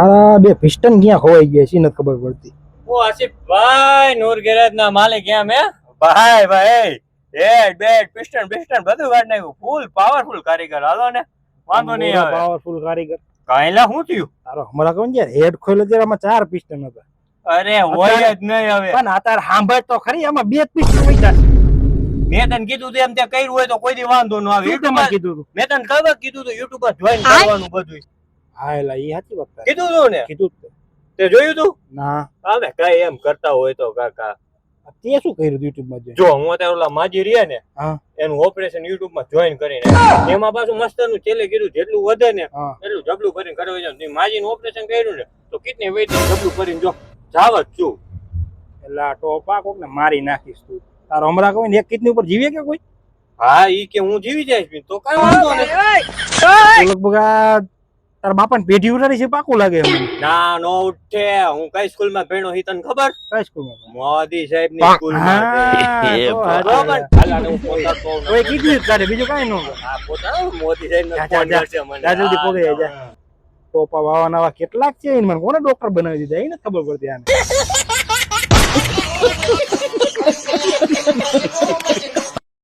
આ બે પિસ્ટન ક્યાં ખોવાઈ ગયા છે નથી ખબર પડતી. ઓ આસિફભાઈ નૂર ગેરેજ ના માલિક એમ હે? ભાઈ ભાઈ હેડ બેડ પિસ્ટન બધું કાઢ નાખ્યું. ફૂલ પાવરફુલ કારીગર. હાલો ને, વાંધો નહીં આવે. પાવરફુલ કારીગર કાંઈલા શું થયું? તારો હમણાં કહું યાર હેડ ખોલ્યો ત્યારે આમાં 4 પિસ્ટન હતા. અરે હોય જ નહીં હવે. પણ આ તાર સાંભળ તો ખરી, આમાં 2 પિસ્ટન વચ્ચા છે. મેં તને કીધું તું એમ તે કર્યું હોય તો કોઈ દી વાંધો ન આવે. YouTube માં કીધું તું. મેં તને ખબર કીધું તું YouTube પર જોઈન કરવાનું બધું. હા એલા ઈ સાચી વાત છે. કીધું તું ને? કીધું જ તે. તે જોયું તું? ના હવે કઈ એમ કરતા હોય તો કાકા. તે શું કર્યું YouTube માં જોઈને? જો હું અત્યારે ઓલા માજી રહ્યા ને હા એનું ઓપરેશન YouTube માં જોઈન કરીને એમાં પાછું મસ્તનું છેલ્લે કીધું જેટલું વધે ને હા એટલું જબલું કરીને કરવા જાવ. માજીનું ઓપરેશન કર્યું ને તો કિડની વેઇટ જબલું કરીને જો જાવ જ છું. એટલે આ ટોપા કોક ને મારી નાખીશ તું. તારો હમણાં કહું ને એક કિડની ઉપર જીવે કે કોઈ? હા ઈ કે હું જીવી જઈશ તો કઈ વાંધો નહીં. તો લગભગ આ તારા બાપાને પેઢી ઉડાડી છે પાકું લાગે એમ. ના નો ઉઠે. હું કઈ સ્કૂલ માં ભણ્યો હી તને ખબર? કઈ સ્કૂલમાં? મોદી સાહેબ ની સ્કૂલ માં. કોઈ કિડની જ કાઢે બીજું કઈ ન કરે. હા પોતા મોદી સાહેબ ને ફોન કરશે મને. જા જલ્દી પોગે જા. ટોપા વાવા નવા કેટલાક છે એને મને કોને ડોક્ટર બનાવી દીધા એને ખબર પડતી આને.